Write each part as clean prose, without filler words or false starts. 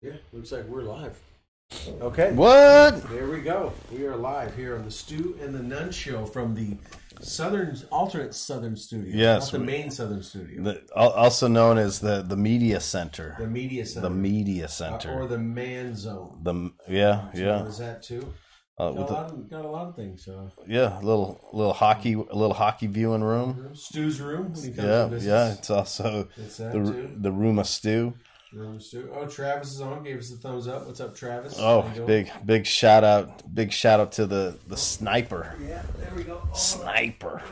Yeah, looks like we're live. Okay. What? There we go. We are live here on the Stu and the Nunn show from the alternate Southern studio. Yes. Not the main Southern studio. Also known as the media center. The media center. The media center. Or the man zone. Yeah. Is that too? Got a lot of things. Yeah, a little hockey viewing room. Stu's room. When he comes to visit. Yeah. It's also the room of Stu. Oh, Travis is on. Gave us a thumbs up. What's up, Travis? Oh, big shout out to the sniper. Yeah, there we go. Sniper.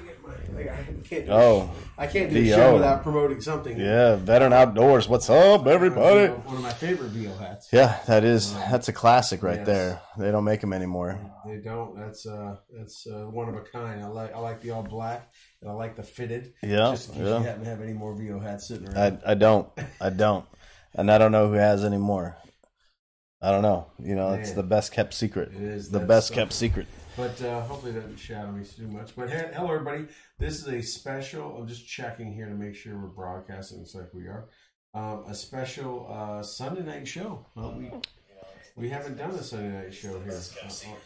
I can't do a show without promoting something. Yeah, Veteran Outdoors. What's up, everybody? One of my favorite VO hats. Yeah, that's a classic right there. They don't make them anymore. They don't. That's one of a kind. I like the all black, and I like the fitted. Yeah, just in case you happen to have any more VO hats sitting around. I don't, and I don't know who has any more. I don't know. It's the best kept secret. It is the best kept secret. But hopefully that doesn't shadow me too much. But hello, everybody. This is a special. I'm just checking here to make sure we're broadcasting. Looks like we are. A special Sunday night show. Well, we haven't done a Sunday night show here.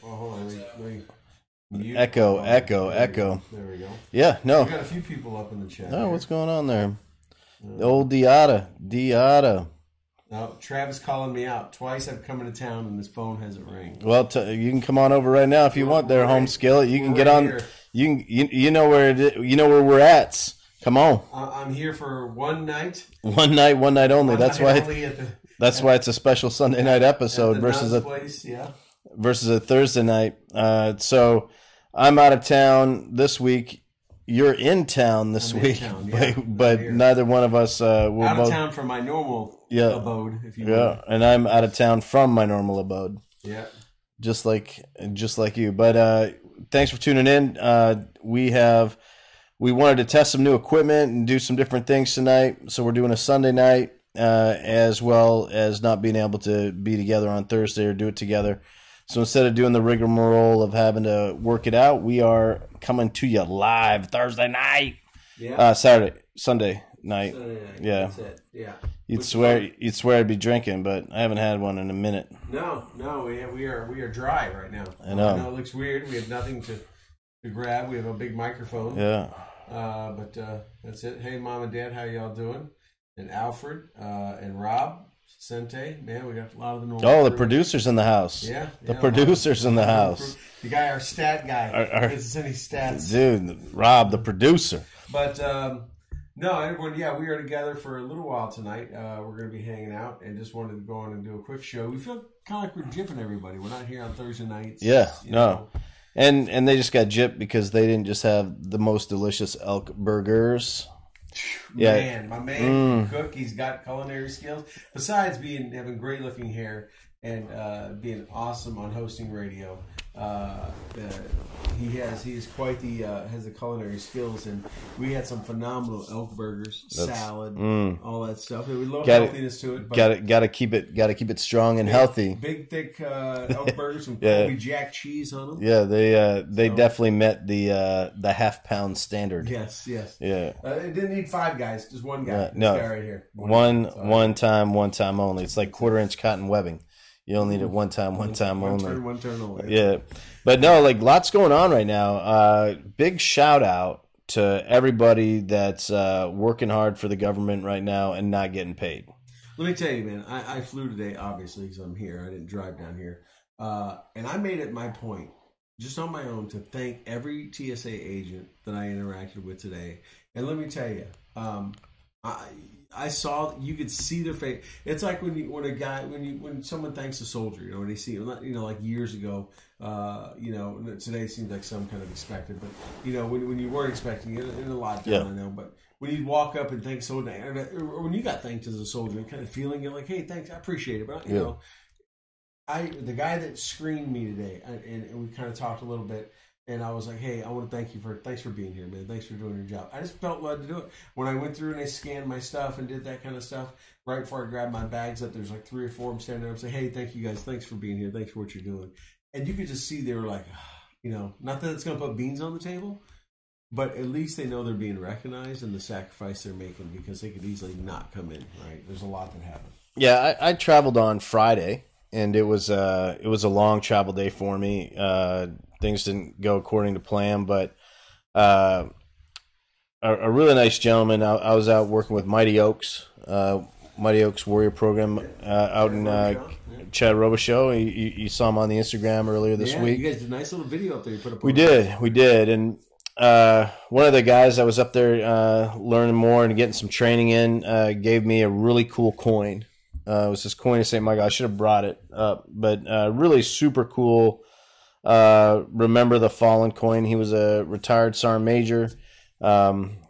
Hold on. Let me Echo. There we go. Yeah, no. We got a few people up in the chat. Oh, what's going on there? The old Diata. No, Travis calling me out. Twice I've come into town and his phone hasn't rang. Well, you can come on over right now if you want. There, home skillet. You can get on. Here. You know where where we're at. Come on. I'm here for one night. One night only. That's why it's a special Sunday night episode versus a Thursday night. So I'm out of town this week. You're in town this week, but neither one of us will out of town from my normal abode, if you will. Yeah, and I'm out of town from my normal abode. Yeah, just like you. But thanks for tuning in. We wanted to test some new equipment and do some different things tonight, so we're doing a Sunday night as well as not being able to be together on Thursday or do it together. So instead of doing the rigmarole of having to work it out, we are coming to you live Thursday night. Yeah. Sunday night. Yeah. That's it. Yeah. You'd swear I'd be drinking, but I haven't had one in a minute. No, we are dry right now. I know. I know it looks weird. We have nothing to grab. We have a big microphone. Yeah. But that's it. Hey, Mom and Dad, how y'all doing? And Alfred and Rob. Sente, man, we got a lot of the normal. Oh, the producers in the Yeah, producers in the house. The guy, our stat guy, gives us any stats. Dude, Rob, the producer. But no, everyone, we are together for a little while tonight. We're going to be hanging out, and just wanted to go on and do a quick show. We feel kind of like we're gypping everybody. We're not here on Thursday nights. Yeah, no. And they just got gypped because they didn't just have the most delicious elk burgers. Man, my man can cook. He's got culinary skills. Besides having great looking hair and being awesome on hosting radio, he is quite has the culinary skills. And we had some phenomenal elk burgers, salad, all that stuff. There was a little healthiness to it. Got to keep it strong and healthy. Big thick elk burgers with Colby Jack cheese on them. Yeah, they definitely met the half-pound standard. Yes. Yeah. It didn't need 5 guys, just one guy. No, this guy right here. One time only. It's like 1/4-inch cotton webbing. You only need it one time only. One turn only. Yeah. But no, like lots going on right now. Big shout out to everybody that's working hard for the government right now and not getting paid. Let me tell you, man, I flew today, obviously, because I'm here. I didn't drive down here. And I made it my point, just on my own, to thank every TSA agent that I interacted with today. And let me tell you, I saw, you could see their face. It's like when someone thanks a soldier, when they see, like years ago, today seems like some kind of expected, but when you weren't expecting it, in a lot of time, I know, but when you walk up and thank someone, or when you got thanked as a soldier, kind of feeling you're like, hey, thanks, I appreciate it, but the guy that screened me today, and we kind of talked a little bit. And I was like, hey, I want to thanks for being here, man. Thanks for doing your job. I just felt led to do it. When I went through and I scanned my stuff and did that kind of stuff, right before I grabbed my bags up, there's like 3 or 4 of them standing there and say, hey, thank you guys. Thanks for being here. Thanks for what you're doing. And you could just see they were like, not that it's going to put beans on the table, But at least they know they're being recognized and the sacrifice they're making, because they could easily not come in, right? There's a lot that happens. Yeah, I traveled on Friday, and it was a long travel day for me. Things didn't go according to plan, but a really nice gentleman. I was out working with Mighty Oaks Warrior Program out in Chad Robichaux. You saw him on the Instagram earlier this week. You guys did a nice little video up there. You put up. We did, and one of the guys that was up there learning more and getting some training in gave me a really cool coin. It was this coin of St. Michael. I should have brought it up, but really super cool. Remember the Fallen coin. He was a retired Sergeant Major,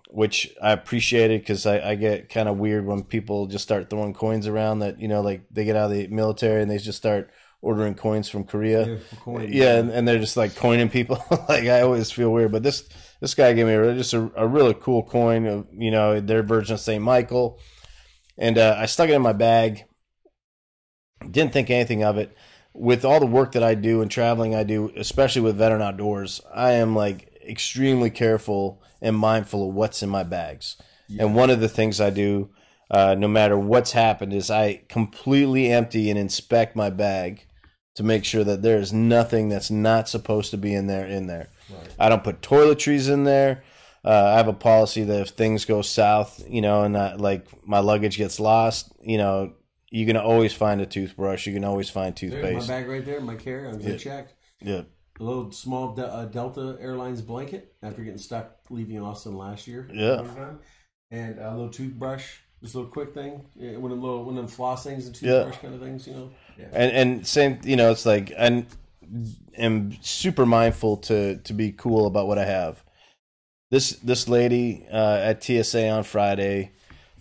which I appreciated, because I get kind of weird when people just start throwing coins around that, like they get out of the military and they just start ordering coins from Korea. And they're just like coining people. Like, I always feel weird, but this guy gave me just a really cool coin of, their version of St. Michael. And I stuck it in my bag. Didn't think anything of it. With all the work that I do and traveling I do, especially with Veteran Outdoors, I am like extremely careful and mindful of what's in my bags. Yeah. And one of the things I do, no matter what's happened, is I completely empty and inspect my bag to make sure that there is nothing that's not supposed to be in there. Right. I don't put toiletries in there. I have a policy that if things go south, and like my luggage gets lost, you can always find a toothbrush. You can always find toothpaste. There's my bag right there, my carry. I'm going to check. Yeah. A little small Delta Airlines blanket after getting stuck leaving Austin last year. Yeah. And a little toothbrush, just a little quick thing. One of them floss things and toothbrush kind of things, Yeah. And same, it's like I am super mindful to be cool about what I have. This lady at TSA on Friday,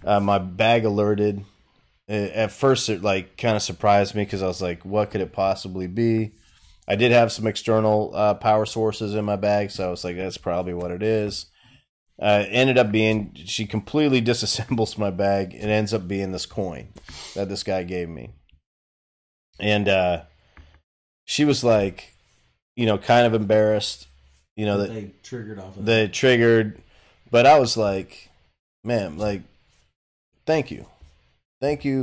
my bag alerted. At first, it like kind of surprised me, because I was like, "What could it possibly be?" I did have some external power sources in my bag, so I was like, "That's probably what it is." Ended up being, she completely disassembles my bag. It ends up being this coin that this guy gave me, and she was like, kind of embarrassed. That they triggered off of they triggered, but I was like, man, like, thank you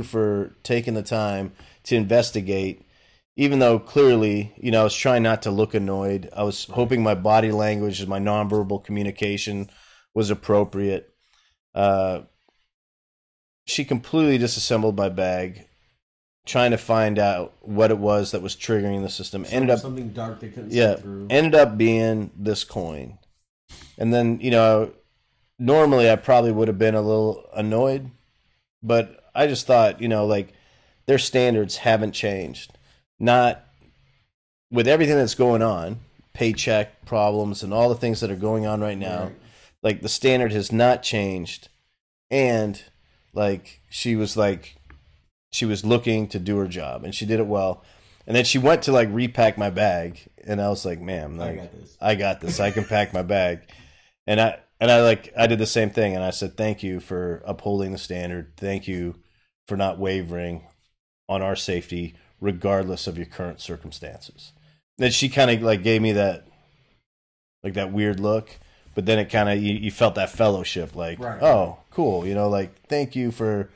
for taking the time to investigate, even though clearly, I was trying not to look annoyed. I was hoping my body language and my nonverbal communication was appropriate. She completely disassembled my bag, trying to find out what it was that was triggering the system. Ended up something dark they couldn't see through. Ended up being this coin. And then, normally I probably would have been a little annoyed, but I just thought, like, their standards haven't changed. Not with everything that's going on, paycheck problems and all the things that are going on right now. Right. Like, the standard has not changed. And like, she was looking to do her job, and she did it well. And then she went to like repack my bag, and I was like, "Ma'am, like, I got this. I can pack my bag." And I did the same thing, and I said, "Thank you for upholding the standard. Thank you for not wavering on our safety, regardless of your current circumstances." Then she kind of like gave me that weird look, but then it kind of, you felt that fellowship, like, right. Oh, cool, like, thank you for.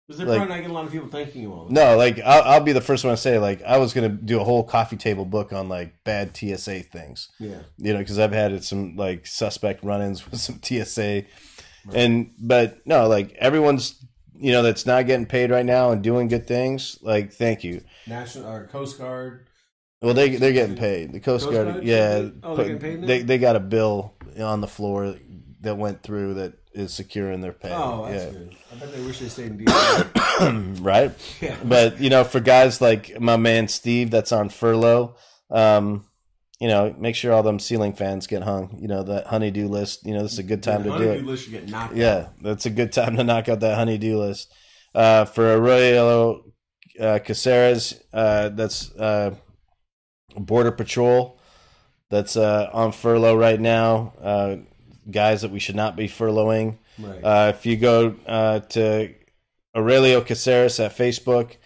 Because they're probably not getting a lot of people thanking you all. No, like, I'll be the first one to say, like, I was gonna do a whole coffee table book on like bad TSA things. Yeah. Because I've had some like suspect run-ins with some TSA, right. But no, like, everyone's, that's not getting paid right now and doing good things. Like, thank you. National or Coast Guard. Well, they're getting paid. The Coast Guard, yeah. Oh, they're getting paid now? They got a bill on the floor that went through that is securing their pay. Oh, that's good. I bet they wish they stayed in DC. Right? Yeah. But, for guys like my man Steve that's on furlough, make sure all them ceiling fans get hung. That honey-do list, this is a good time to do it. Honey-do list should get knocked out. Yeah, that's a good time to knock out that honey-do list. For Aurelio Caceres, that's Border Patrol, that's on furlough right now. Guys that we should not be furloughing. Right. If you go to Aurelio Caceres at Facebook,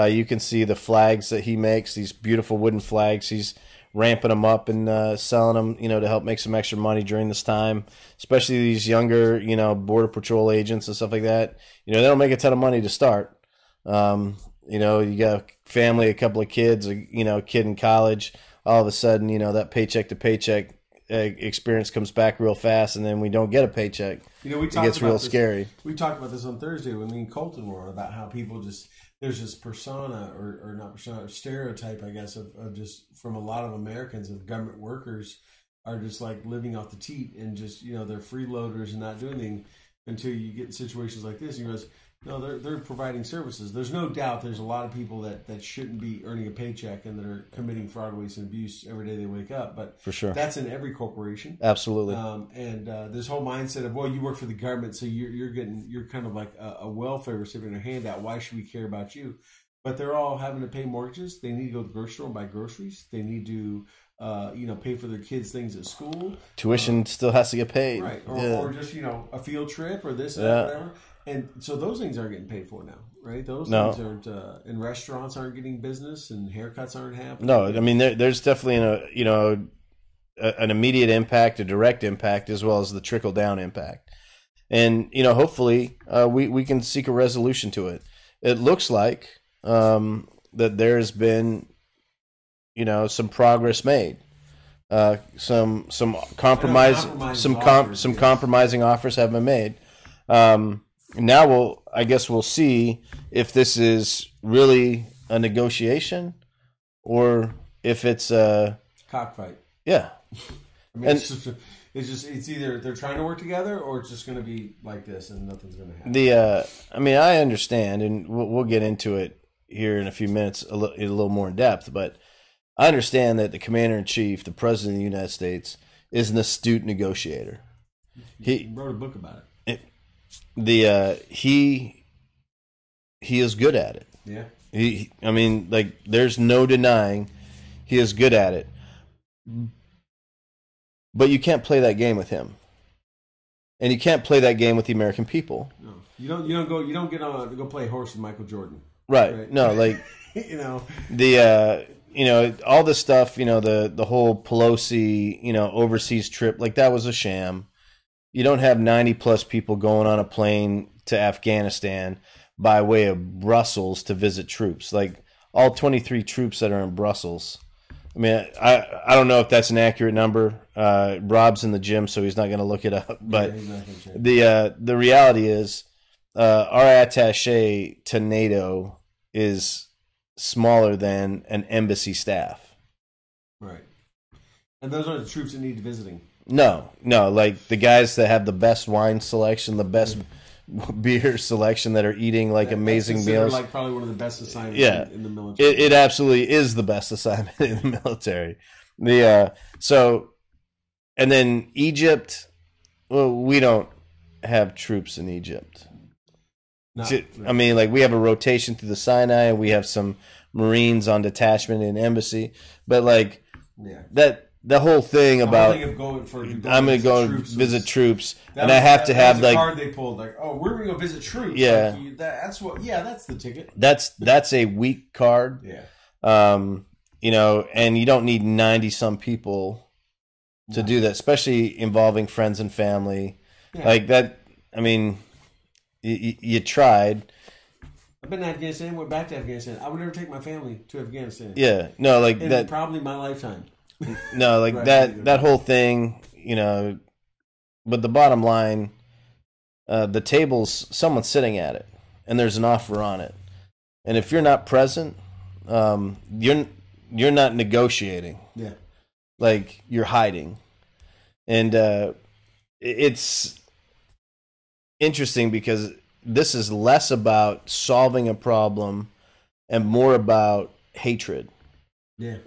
you can see the flags that he makes, these beautiful wooden flags. He's ramping them up and selling them, to help make some extra money during this time, especially these younger, Border Patrol agents and stuff like that. They don't make a ton of money to start. You got a family, a couple of kids, a kid in college. All of a sudden, that paycheck to paycheck experience comes back real fast, and then we don't get a paycheck. It gets real scary. We talked about this on Thursday when me and Colton were on, about how people there's this persona or not persona, stereotype, I guess, of just from a lot of Americans of government workers are just like living off the teat and just, they're freeloaders and not doing anything until you get in situations like this. And you realize, no, they're providing services. There's no doubt there's a lot of people that shouldn't be earning a paycheck and that are committing fraud, waste, and abuse every day they wake up. But for sure, that's in every corporation. Absolutely. And this whole mindset of, well, you work for the government, so you're kind of like a welfare recipient or handout. Why should we care about you? But they're all having to pay mortgages. They need to go to the grocery store and buy groceries. They need to pay for their kids' things at school. Tuition still has to get paid. Right. Or just, a field trip or this, that, whatever. And so those things aren't getting paid for now, right? Things aren't, and restaurants aren't getting business, and haircuts aren't happening. No, I mean, there's definitely an immediate impact, a direct impact, as well as the trickle down impact. And hopefully we can seek a resolution to it. It looks like that there's been some progress made. Some compromising offers have been made. Now I guess we'll see if this is really a negotiation or if it's a cockfight. Yeah. I mean, it's either they're trying to work together or it's just going to be like this and nothing's going to happen. I understand, and we'll get into it here in a few minutes a little more in depth, but I understand that the Commander-in-Chief, the President of the United States, is an astute negotiator. He wrote a book about it. He is good at it. Yeah. There's no denying he is good at it. But you can't play that game with him. And you can't play that game with the American people. No. You don't get on to go play horse with Michael Jordan. Right. No, all this stuff, the whole Pelosi, overseas trip, that was a sham. You don't have 90-plus people going on a plane to Afghanistan by way of Brussels to visit troops. All 23 troops that are in Brussels. I mean, I don't know if that's an accurate number. Rob's in the gym, so he's not going to look it up. But the reality is our attaché to NATO is smaller than an embassy staff. Right. And those aren't the troops that need visiting. No, the guys that have the best wine selection, the best beer selection, that are eating amazing meals. Probably one of the best assignments in the military. It absolutely is the best assignment in the military. And then Egypt. Well, we don't have troops in Egypt. No. We have a rotation through the Sinai, and we have some Marines on detachment in embassy, but the whole thing about I'm going to go visit troops, and I have to have the card they pulled we're going to go visit troops. Yeah, that's the ticket. That's a weak card. Yeah. And you don't need 90 some people to do that, especially involving friends and family like that. I mean, you tried. I've been to Afghanistan. Went back to Afghanistan. I would never take my family to Afghanistan. Yeah, no, in that probably my lifetime. No, that whole thing, but the bottom line, the table's someone's sitting at it and there's an offer on it. And if you're not present, you're not negotiating. Yeah. You're hiding. And it's interesting because this is less about solving a problem and more about hatred. Yeah.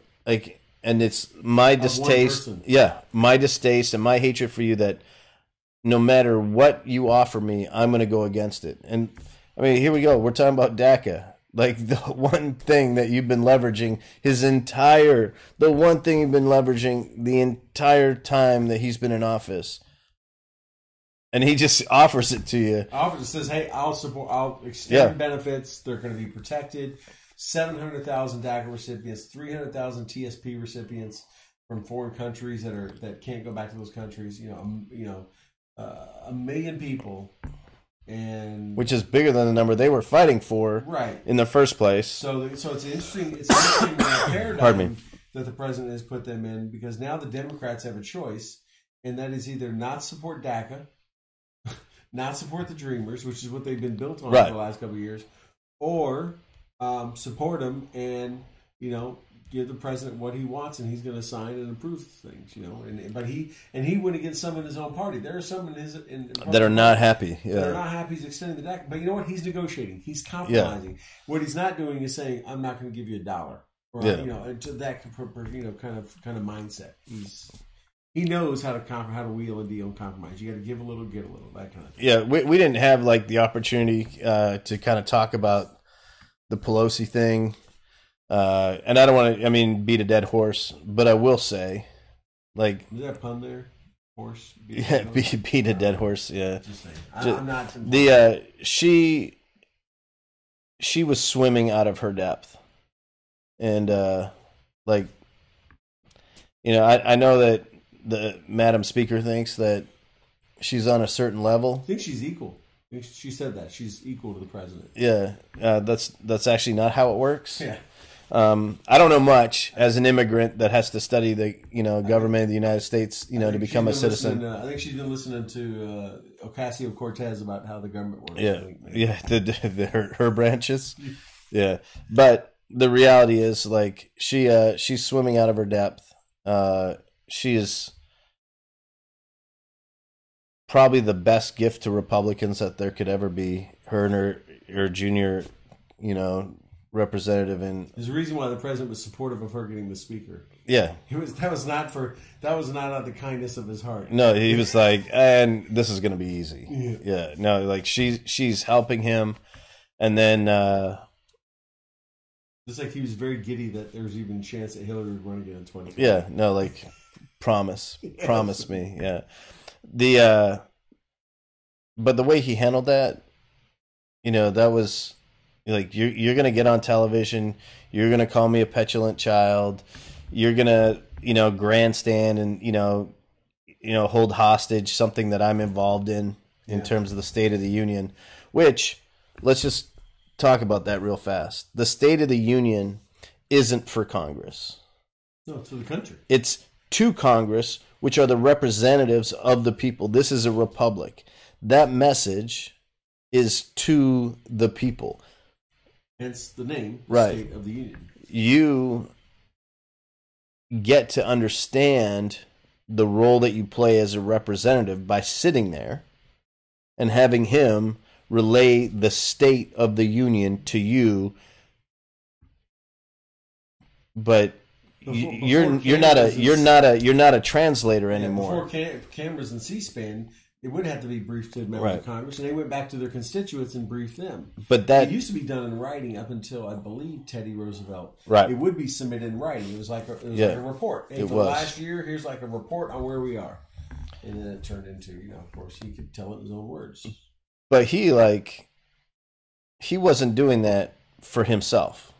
And it's my distaste. Yeah, my distaste and my hatred for you that no matter what you offer me, I'm going to go against it. And I mean, here we go. We're talking about DACA. The one thing that you've been leveraging the entire time that he's been in office. And he just offers it to you. Says, hey, I'll extend benefits. They're going to be protected. 700,000 DACA recipients, 300,000 TSP recipients from foreign countries that can't go back to those countries. A million people, and which is bigger than the number they were fighting for, right, in the first place. So it's an interesting paradigm that the president has put them in, because now the Democrats have a choice, and that is either not support DACA, not support the Dreamers, which is what they've been built on for the last couple of years, or support them and give the president what he wants, and he's going to sign and approve things. But he went against some in his own party. There are some that are not happy. Yeah. That are not happy. He's extending the DACA, but you know what? He's negotiating. He's compromising. Yeah. What he's not doing is saying, "I'm not going to give you $1." Or, to that kind of mindset. He knows how to wheel and deal and compromise. You got to give a little, get a little, that kind of thing. Yeah, we didn't have the opportunity to kind of talk about the Pelosi thing, and I don't want to, beat a dead horse, but I will say, is that a pun there? Horse? Beat a dead horse. Yeah. Just saying. I'm not. She was swimming out of her depth. And, I know that the Madam Speaker thinks that she's on a certain level. I think she's equal. She said that. She's equal to the president. Yeah. That's actually not how it works. Yeah. I don't know much as an immigrant that has to study the, government of the United States, to become a citizen. I think she's been listening to Ocasio-Cortez about how the government works. Yeah. Her branches. Yeah. But the reality is, she's swimming out of her depth. She is probably the best gift to Republicans that there could ever be. Her and her junior, representative. And there's a reason why the president was supportive of her getting the speaker. Yeah, that was not out of the kindness of his heart. No, he was like, and this is going to be easy. Yeah, no, she's helping him, and then. Just like he was very giddy that there was even a chance that Hillary would run again in 2020. Yeah, no, promise me, yeah. But the way he handled that, that was you're gonna get on television, you're gonna call me a petulant child, you're gonna grandstand and hold hostage something that I'm involved in terms of the State of the Union, which let's just talk about that real fast. The State of the Union isn't for Congress. No, it's for the country. It's to Congress, which are the representatives of the people. This is a republic. That message is to the people. Hence the name, right. State of the Union. You get to understand the role that you play as a representative by sitting there and having him relay the State of the Union to you, but you're not a translator anymore. Before cameras and C-SPAN, it would have to be briefed to members of Congress, and they went back to their constituents and briefed them. But it used to be done in writing up until I believe Teddy Roosevelt. Right, it would be submitted in writing. It was like a report. Hey, for last year, here's a report on where we are, and then it turned into of course he could tell it in his own words. But he wasn't doing that for himself.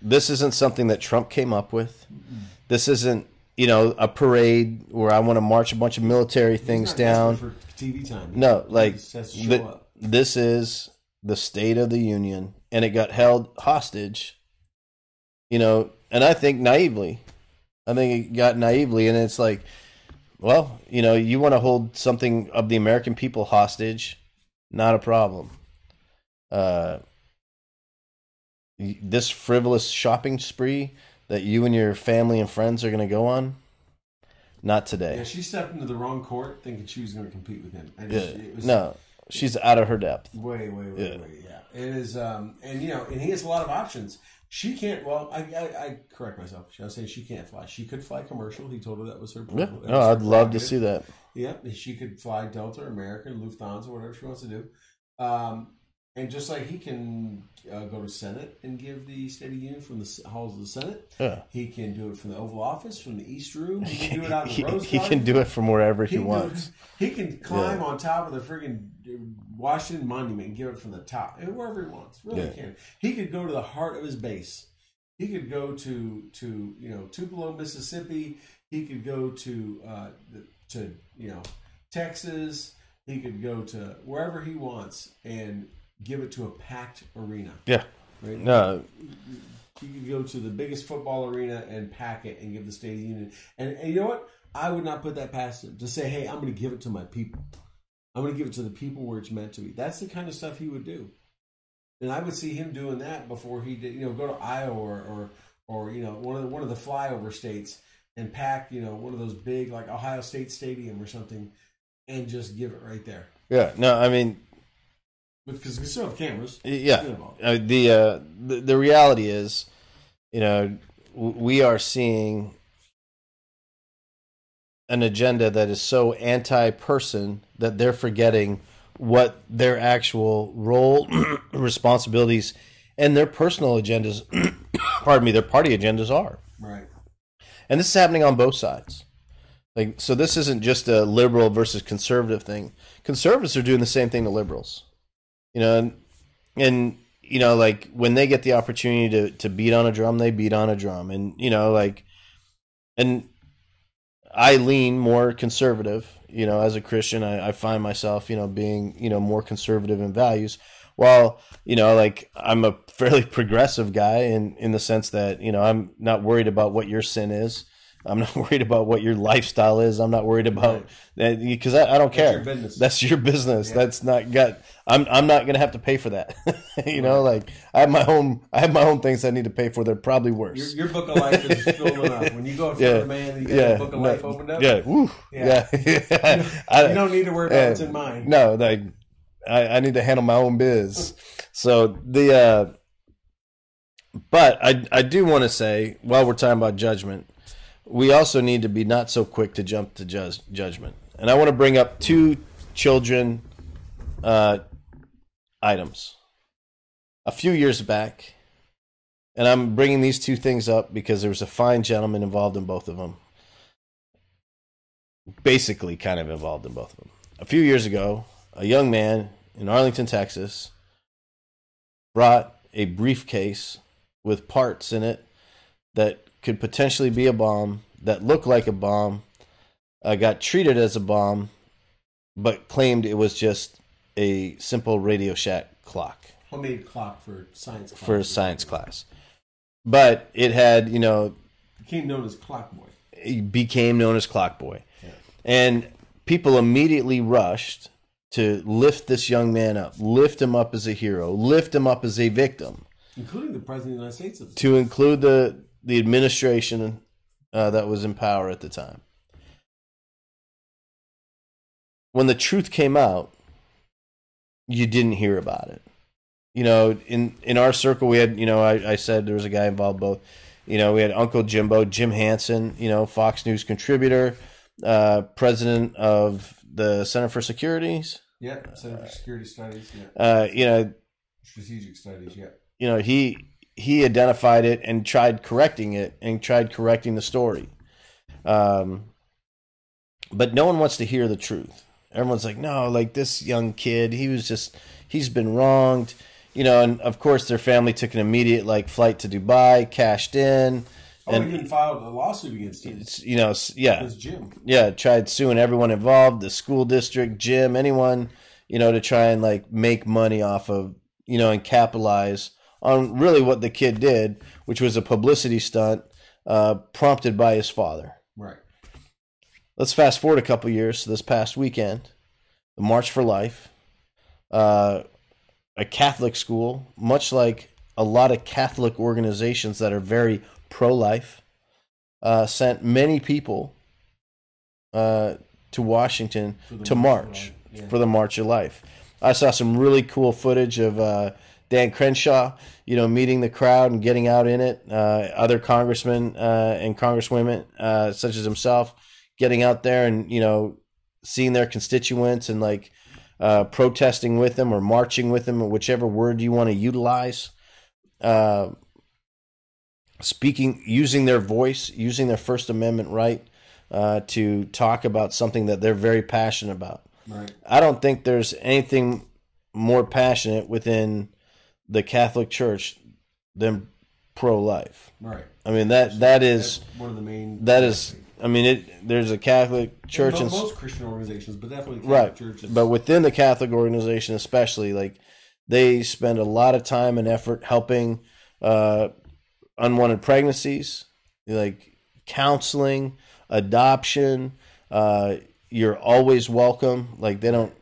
This isn't something that Trump came up with. Mm-hmm. This isn't, a parade where I want to march a bunch of military things down. For TV time. No, this is the State of the Union, and it got held hostage. And I think naively. And it's well, you want to hold something of the American people hostage, not a problem. This frivolous shopping spree that you and your family and friends are going to go on, not today. Yeah, she stepped into the wrong court thinking she was going to compete with him. She's out of her depth. Way. Yeah. It is, and he has a lot of options. She can't. Well, I correct myself. I was saying she can't fly. She could fly commercial. He told her that was her. Yeah. No, I'd love to see that. Yeah, she could fly Delta, American, Lufthansa, whatever she wants to do. And just like he can go to Senate and give the State of the Union from the halls of the Senate, he can do it from the Oval Office, from the East Room. He can do it out in the Rose Garden. He can do it from wherever he wants. He can climb on top of the friggin' Washington Monument and give it from the top, and wherever he wants. Really can. He could go to the heart of his base. He could go to Tupelo, Mississippi. He could go to Texas. He could go to wherever he wants and give it to a packed arena. Yeah. Right? No. He could go to the biggest football arena and pack it and give the State of the Union. And you know what? I would not put that past him to say, hey, I'm going to give it to my people. I'm going to give it to the people where it's meant to be. That's the kind of stuff he would do. And I would see him doing that before he did, go to Iowa or one of the flyover states and pack, one of those big like Ohio State Stadium or something and just give it right there. Yeah. No, I mean, because we still have cameras. Yeah. The reality is, we are seeing an agenda that is so anti-person that they're forgetting what their actual role, responsibilities, and their personal agendas, their party agendas are. Right. And this is happening on both sides. So this isn't just a liberal versus conservative thing. Conservatives are doing the same thing to liberals. And when they get the opportunity to beat on a drum, they beat on a drum. And, and I lean more conservative, as a Christian. I find myself, being, more conservative in values. While, I'm a fairly progressive guy in the sense that, I'm not worried about what your sin is. I'm not worried about what your lifestyle is. I'm not worried about that because I don't care. That's your business. Yeah. That's not got. I'm not going to have to pay for that. I have my own things I need to pay for. They're probably worse. Your book of life is full enough. When you go in front of the man, and you get a book of life opened up. Yeah, woo, yeah. You don't need to worry about what's in mine. No, I need to handle my own biz. So but I do want to say, while we're talking about judgment, we also need to be not so quick to jump to judgment. And I want to bring up two children items. A few years back, and I'm bringing these two things up because there was a fine gentleman involved in both of them. Basically kind of involved in both of them. A few years ago, a young man in Arlington, Texas, brought a briefcase with parts in it that could potentially be a bomb, that looked like a bomb, got treated as a bomb, but claimed it was just a simple Radio Shack clock. Homemade clock for science class. For a science class. But it had, became known as Clock Boy. It became known as Clock Boy. Yeah. And people immediately rushed to lift this young man up, lift him up as a hero, lift him up as a victim. Including the President of the United States. To include the administration that was in power at the time. When the truth came out, you didn't hear about it. In our circle, we had, I said there was a guy involved both. We had Uncle Jimbo, Jim Hansen, Fox News contributor, president of the Center for Securities. Yeah, Center for Security Studies. Yeah. Strategic Studies. Yeah. He identified it and tried correcting it and tried correcting the story. But no one wants to hear the truth. Everyone's like, no, like this young kid, he's been wronged. And of course their family took an immediate flight to Dubai, cashed in. And he even filed a lawsuit against him. Yeah. It was Jim. Yeah, tried suing everyone involved, the school district, Jim, anyone, to try and make money off of, and capitalize on really what the kid did, which was a publicity stunt prompted by his father. Right. Let's fast forward a couple years to this past weekend, the March for Life, a Catholic school, much like a lot of Catholic organizations that are very pro-life, sent many people to Washington to march for the March of Life. I saw some really cool footage of Dan Crenshaw, meeting the crowd and getting out in it. Other congressmen and congresswomen, such as himself, getting out there and, seeing their constituents and protesting with them or marching with them, or whichever word you want to utilize. Speaking, using their voice, using their First Amendment right to talk about something that they're very passionate about. Right. I don't think there's anything more passionate within the Catholic Church than pro-life. Right. I mean that's one of the main. That is. I mean, there's a Catholic church and most Christian organizations, but definitely Catholic right. churches. But within the Catholic organization, especially, like they spend a lot of time and effort helping unwanted pregnancies, like counseling, adoption. You're always welcome. Like they don't,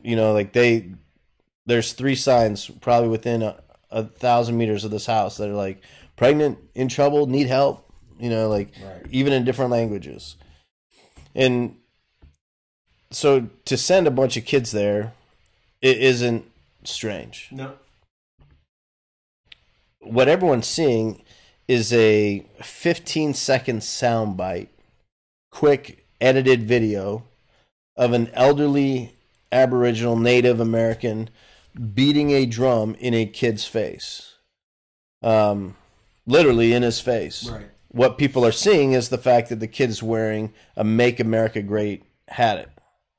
there's 3 signs probably within 1,000 meters of this house that are like pregnant, in trouble, need help. Right. Even in different languages. And so to send a bunch of kids there, it isn't strange. No. What everyone's seeing is a 15-second soundbite, quick edited video of an elderly Aboriginal Native American beating a drum in a kid's face. Literally in his face. Right. What people are seeing is the fact that the kid is wearing a Make America Great hat.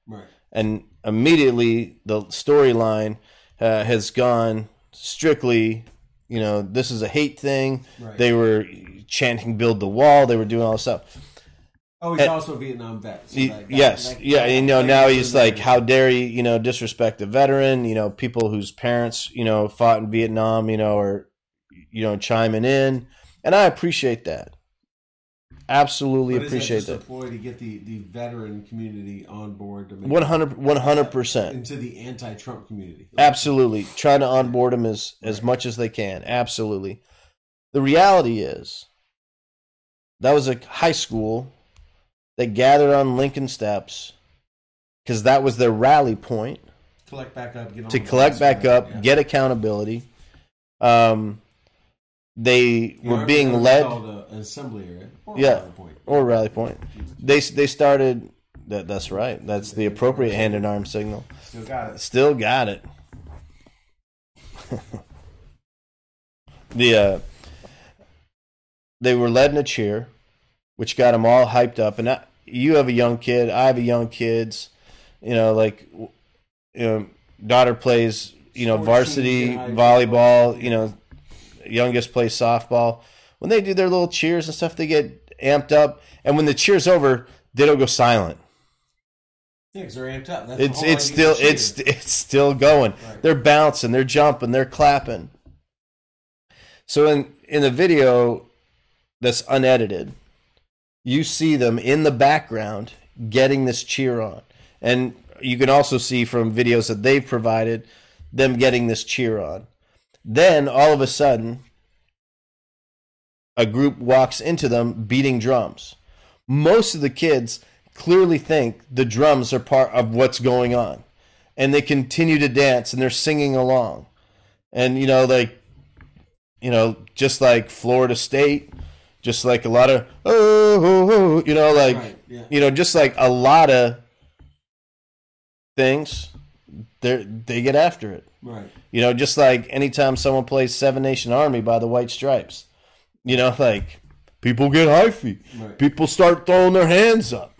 Right. And immediately the storyline has gone strictly, this is a hate thing. Right. They were chanting Build the Wall. They were doing all this stuff. Oh, he's also a Vietnam vet. So yes. Now he's like, how dare you, disrespect a veteran, people whose parents, fought in Vietnam, are, chiming in. And I appreciate that. Absolutely appreciate that. Is that just that. a ploy to get the veteran community on board? 100%. Into the anti-Trump community. Absolutely. Trying to onboard them as much as they can. Absolutely. The reality is, that was a high school that gathered on Lincoln Steps because that was their rally point. Collect back up. Get accountability. They were being led. An assembly area. Or rally point. They started. That's right. That's the appropriate hand and arm signal. Still got it. They were led in a cheer, which got them all hyped up. And you have a young kid. I have a young kids. Daughter plays. Varsity volleyball. Youngest plays softball. When they do their little cheers and stuff, they get amped up. And when the cheer's over, they don't go silent. Yeah, because they're amped up. It's still going. Right. They're bouncing, they're jumping, they're clapping. So in the video that's unedited, you see them in the background getting this cheer on. And you can also see from videos that they've provided them getting this cheer on. Then, all of a sudden, a group walks into them beating drums. Most of the kids clearly think the drums are part of what's going on. And they continue to dance, and they're singing along. And, just like Florida State, just like a lot of, just like a lot of things, they get after it. Right. Just like anytime someone plays Seven Nation Army by the White Stripes, people get hyphy. Right. People start throwing their hands up.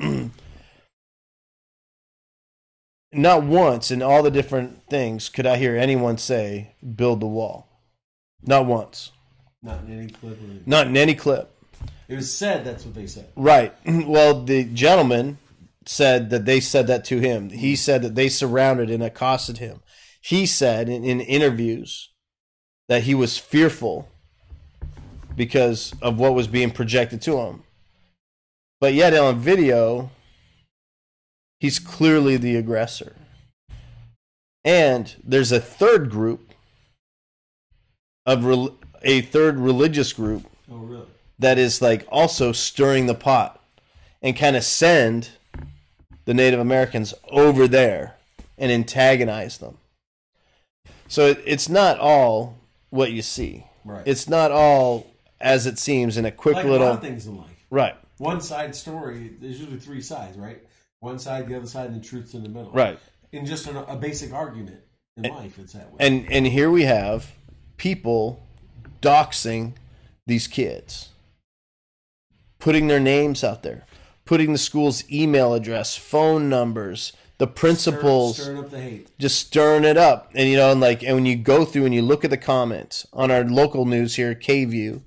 Not once in all the different things could I hear anyone say, build the wall. Not once. Not in any clip. Not in any clip. It was said that's what they said. Right. Well, the gentleman said that they said that to him. He said that they surrounded and accosted him. He said in interviews that he was fearful because of what was being projected to him. But yet on video, he's clearly the aggressor. And there's a third group, a third religious group that is like also stirring the pot and kind of send the Native Americans over there and antagonize them. So it's not all what you see. Right. It's not all as it seems in a quick like little... a lot of things in life. Right. One side story, there's usually 3 sides, right? One side, the other side, and the truth's in the middle. Right. In just a basic argument in life, it's that way. And here we have people doxing these kids, putting their names out there, putting the school's email address, phone numbers, the principles, stirring up the hate, just stirring it up. And and when you go through and you look at the comments on our local news here, KView,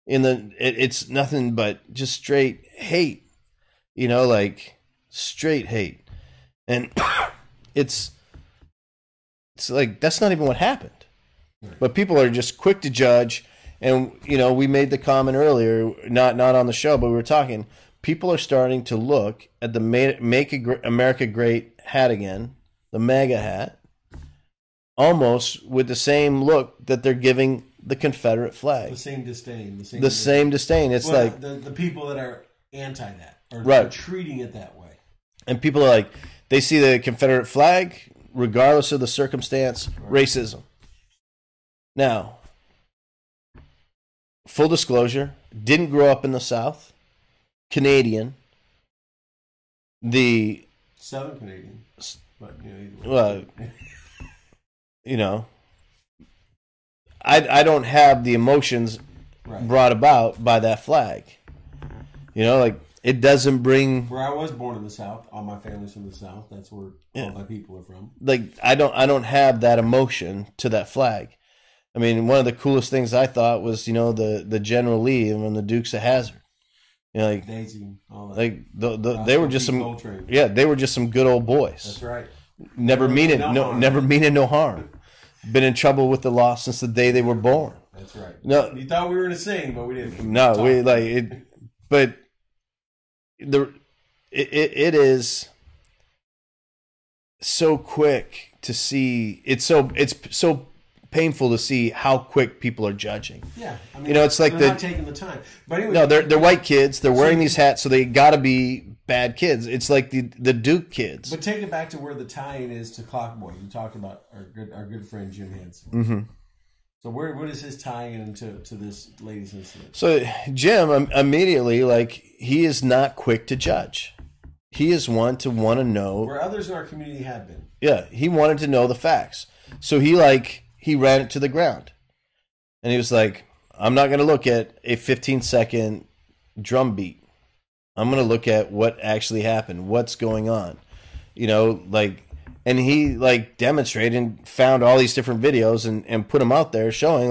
it's nothing but just straight hate. Straight hate. And it's like that's not even what happened. Right. But people are just quick to judge. And we made the comment earlier, not on the show, but we were talking. People are starting to look at the Make America Great hat again, the MAGA hat, almost with the same look that they're giving the Confederate flag. The same disdain. The same disdain. It's like the people that are anti that are treating it that way. And people are like, they see the Confederate flag, regardless of the circumstance, racism. Now, full disclosure, didn't grow up in the South. Canadian. Southern Canadian. But, I don't have the emotions brought about by that flag. It doesn't bring. Where I was born in the South, all my family's from the South. That's where all my people are from. I don't have that emotion to that flag. I mean, one of the coolest things I thought was the General Lee and the Dukes of Hazzard. Daisy, all that. They were just some. Yeah, they were just some good old boys. That's right. Never meaning no harm. Been in trouble with the law since the day they were born. That's right. No, you thought we were gonna sing, but we didn't. No, but it is so quick to see. It's so painful to see how quick people are judging. Yeah, I mean, it's like they're not taking the time. But anyway, no, they're white kids. They're wearing these hats, so they got to be bad kids. It's like the Duke kids. But take it back to where the tie-in is to Clockboy. You talked about our good friend Jim Henson. Mm-hmm. So what is his tie-in into this latest incident? So Jim immediately, he is not quick to judge. He is one to want to know where others in our community have been. Yeah, he wanted to know the facts. So he ran it to the ground. And he was like, I'm not going to look at a 15-second drum beat. I'm going to look at what actually happened, what's going on. And he demonstrated and found all these different videos and put them out there showing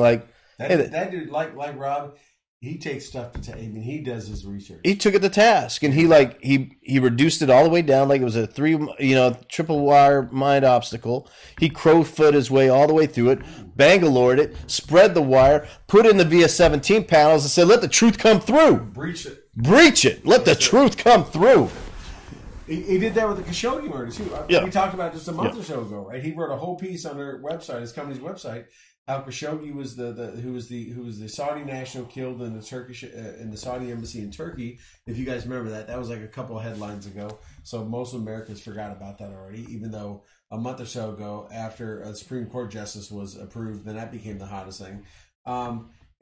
that dude, like Rob, he takes stuff to take. I mean, he does his research. He took it to task, and he reduced it all the way down like it was a triple wire mind obstacle. He crowfoot his way all the way through it, Bangalored it, spread the wire, put in the VS-17 panels, and said, "Let the truth come through. Breach it. Let the truth come through." He did that with the Khashoggi murder too. Yeah. We talked about it just a month or so ago, right? He wrote a whole piece on their website, his company's website, how Khashoggi was who was the Saudi national killed in the Turkish in the Saudi embassy in Turkey. If you guys remember that was like a couple of headlines ago. So most of Americans forgot about that already, even though a month or so ago, after a Supreme Court justice was approved, then that became the hottest thing.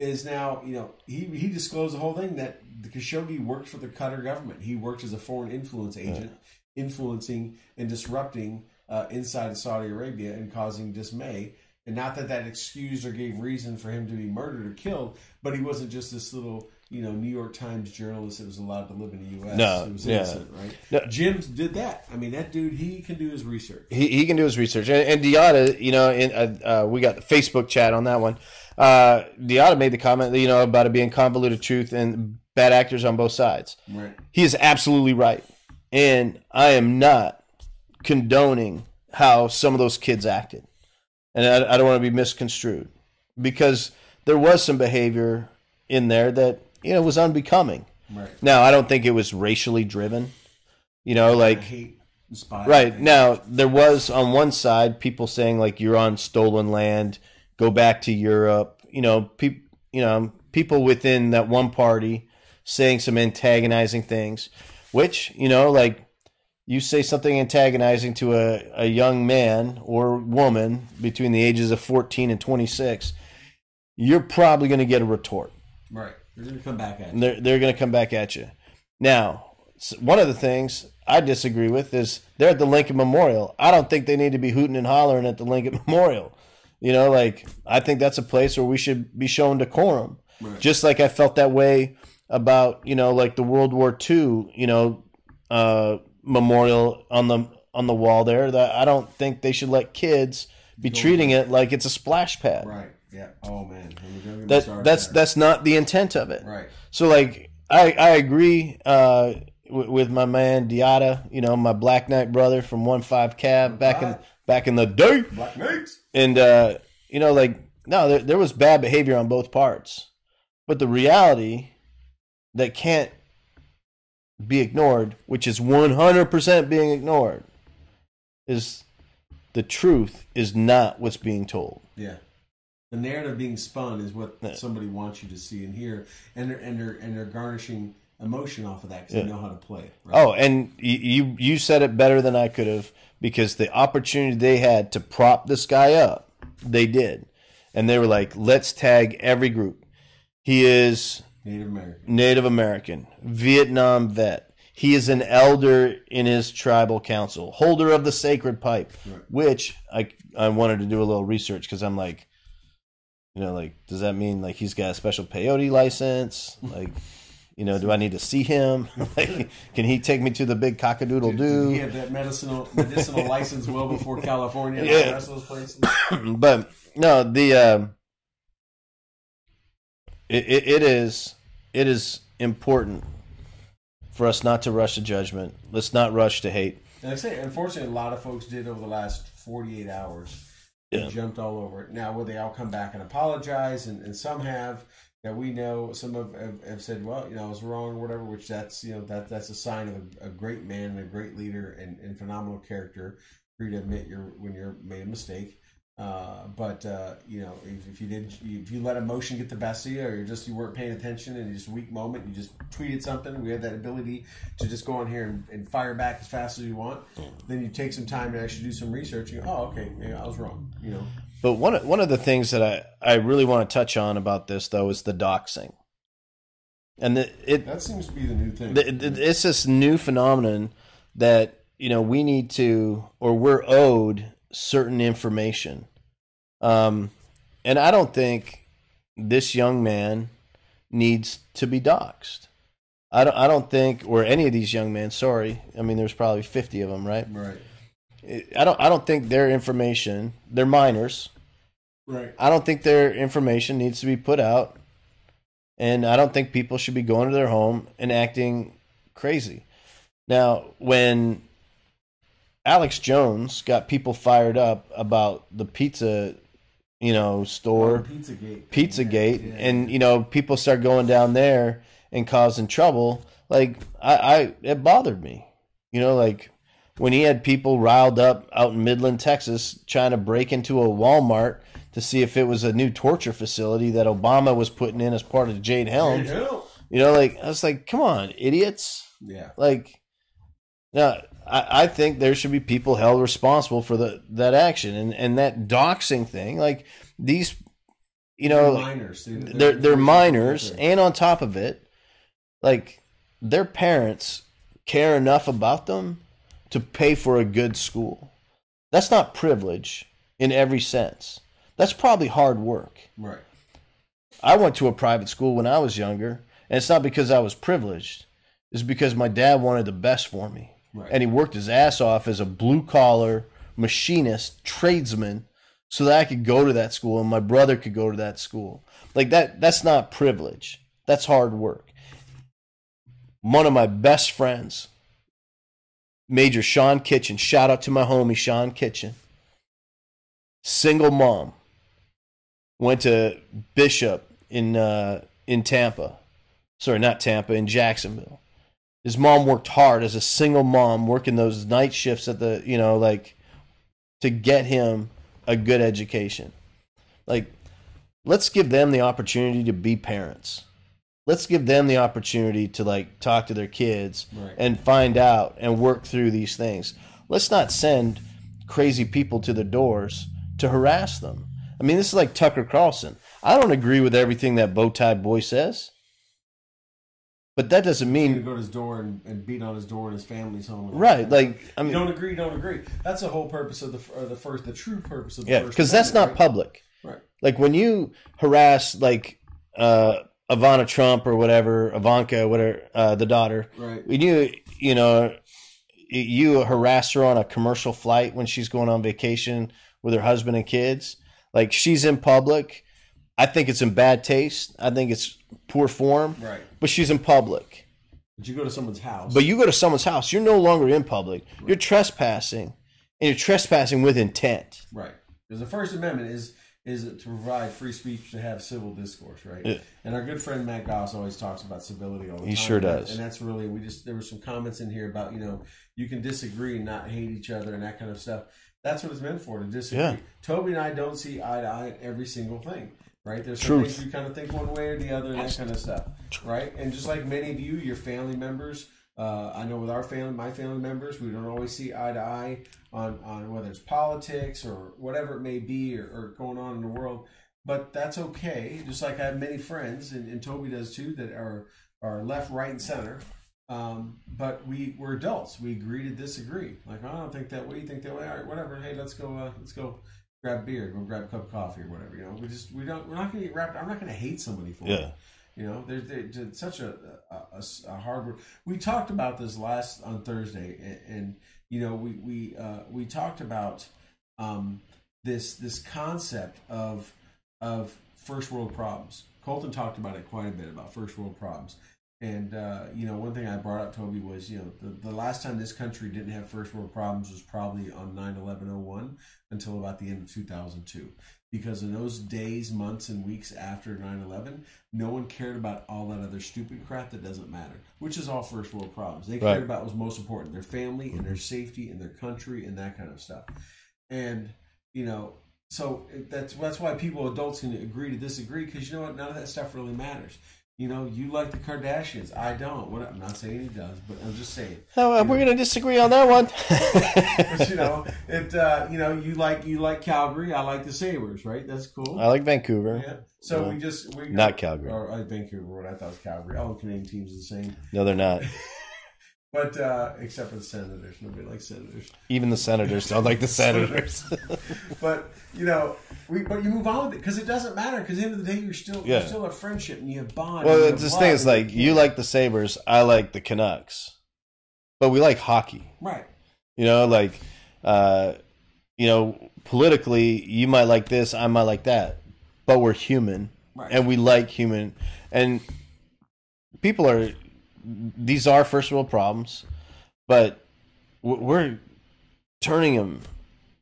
Is now, he disclosed the whole thing that the Khashoggi worked for the Qatar government. He worked as a foreign influence agent, influencing and disrupting inside of Saudi Arabia and causing dismay. And not that excused or gave reason for him to be murdered or killed, but he wasn't just this little, New York Times journalist that was allowed to live in the U.S. No, he was innocent, right? No. Jim did that. I mean, that dude, he can do his research. He can do his research. And Deotta, we got the Facebook chat on that one. Deotta made the comment, about it being convoluted truth and bad actors on both sides. Right. He is absolutely right. And I am not condoning how some of those kids acted. And I don't want to be misconstrued, because there was some behavior in there that, was unbecoming. Right. Now, I don't think it was racially driven, hate inspired. Right. Now, there was on one side people saying you're on stolen land, go back to Europe. People within that one party saying some antagonizing things, which, you say something antagonizing to a young man or woman between the ages of 14 and 26, you're probably going to get a retort. Right. They're going to come back at you. They're going to come back at you. Now, one of the things I disagree with is they're at the Lincoln Memorial. I don't think they need to be hooting and hollering at the Lincoln Memorial. I think that's a place where we should be shown decorum. Right. Just like I felt that way about, the World War II, memorial on on the wall there that I don't think they should let kids be treating it like it's a splash pad. Right. Yeah. Oh man. That's not the intent of it. Right. So like I agree with my man Diata, you know, my Black Knight brother from 1-5 Cab back in the day. Black Knights. And you know, like no, there was bad behavior on both parts. But the reality that can't be ignored, which is 100% being ignored, is the truth is not what's being told. Yeah. The narrative being spun is what somebody wants you to see and hear, and they're garnishing emotion off of that because they know how to play it. Right? Oh, and you said it better than I could have, because the opportunity they had to prop this guy up, they did. And they were like, let's tag every group. He is Native American, Vietnam vet. He is an elder in his tribal council, holder of the sacred pipe, which I wanted to do a little research because I'm like, you know, like, does that mean like he's got a special peyote license? Like, you know, do I need to see him? Like, can he take me to the big cockadoodle-doo? He had that medicinal license well before California and the rest of those places. But no, it is important for us not to rush to judgment. Let's not rush to hate. And I say, unfortunately, a lot of folks did over the last 48 hours. They jumped all over it. Now, will they all come back and apologize? And some have, that we know. Some have said, well, you know, I was wrong or whatever, which that's, you know, that's a sign of a great man and a great leader and phenomenal character for you to admit when you're made a mistake. But you know, if you let emotion get the best of you, or you weren't paying attention and just a weak moment, you just tweeted something. We have that ability to just go on here and fire back as fast as you want. Then you take some time to actually do some research. And go, oh, okay, yeah, I was wrong. You know. But one of the things that I really want to touch on about this though is the doxing, and that seems to be the new thing. It's this new phenomenon that, you know, we need to, or we're owed certain information. And I don't think this young man needs to be doxxed. I don't think, or any of these young men, sorry. I mean, there's probably 50 of them, right? Right. I don't think their information, they're minors. Right. I don't think their information needs to be put out. And I don't think people should be going to their home and acting crazy. Now, when Alex Jones got people fired up about the pizza, you know, store, Pizzagate, yeah. And, you know, people start going down there and causing trouble. Like, it bothered me, you know, like when he had people riled up out in Midland, Texas, trying to break into a Walmart to see if it was a new torture facility that Obama was putting in as part of Jade Helms. You know, like, I was like, come on, idiots. Yeah. Like, now, I think there should be people held responsible for that action and that doxing thing. Like, these, you know, minors. They're minors, and on top of it, like, their parents care enough about them to pay for a good school. That's not privilege in every sense. That's probably hard work. Right. I went to a private school when I was younger, and it's not because I was privileged. It's because my dad wanted the best for me. Right. And he worked his ass off as a blue-collar machinist, tradesman, so that I could go to that school and my brother could go to that school. Like, that's not privilege. That's hard work. One of my best friends, Major Sean Kitchen, shout out to my homie Sean Kitchen, single mom, went to Bishop in Tampa. Sorry, not Tampa, in Jacksonville. His mom worked hard as a single mom, working those night shifts at the, you know, like, to get him a good education. Like, let's give them the opportunity to be parents. Let's give them the opportunity to, like, talk to their kids and find out and work through these things. Let's not send crazy people to their doors to harass them. I mean, this is like Tucker Carlson. I don't agree with everything that Bowtie Boy says. But that doesn't mean to go to his door and beat on his door in his family's home. Right, like, I mean, you don't agree. That's the whole purpose of the true purpose of the first. Because that's not public. Right. Like when you harass like Ivana Trump or whatever, Ivanka, whatever, the daughter. Right. When you know, you harass her on a commercial flight when she's going on vacation with her husband and kids. Like, she's in public. I think it's in bad taste. I think it's poor form. Right. But she's in public. But you go to someone's house. But you go to someone's house. You're no longer in public. Right. You're trespassing. And you're trespassing with intent. Right. Because the First Amendment is to provide free speech, to have civil discourse, right? Yeah. And our good friend Matt Goss always talks about civility all the time. He sure does. And that's really, there were some comments in here about, you can disagree and not hate each other and that kind of stuff. That's what it's meant for, to disagree. Yeah. Toby and I don't see eye to eye in every single thing, right? There's some things we kind of think one way or the other and that kind of stuff, right? And just like many of you, your family members, I know with my family members, we don't always see eye to eye on whether it's politics or whatever it may be or going on in the world. But that's okay. Just like I have many friends, and Toby does too, that are left, right, and center. But we're adults. We agree to disagree. Like, I don't think that way. You think that way? All right, whatever. Hey, let's go grab beer, go grab a cup of coffee or whatever. We're not going to get wrapped. I'm not going to hate somebody for it. There's such a hard word. We talked about this on Thursday, and we talked about this concept of first world problems. Colton talked about it quite a bit, about first world problems. And one thing I brought up, Toby, was the last time this country didn't have first world problems was probably on 9/11/01 until about the end of 2002. Because in those days, months, and weeks after 9/11, no one cared about all that other stupid crap that doesn't matter, which is all first world problems. They cared about what was most important: their family and their safety and their country and that kind of stuff. And so that's why adults can agree to disagree, because you know what? None of that stuff really matters. You like the Kardashians. I don't. I'm not saying he does, but I'm just saying. Oh, we're going to disagree on that one. But you like Calgary. I like the Sabres, right? That's cool. I like Vancouver. Yeah. So not Calgary. Or Vancouver. What I thought was Calgary. All the Canadian teams are the same. No, they're not. But except for the Senators, nobody likes Senators. Even the Senators don't like the Senators. But but you move on with it, because it doesn't matter. Because at the end of the day, you still have friendship and you have bond. Well, this thing is like, you like the Sabres, I like the Canucks, but we like hockey, right? Politically, you might like this, I might like that, but we're human, right? And we like human, and people are. These are first world problems, but we're turning them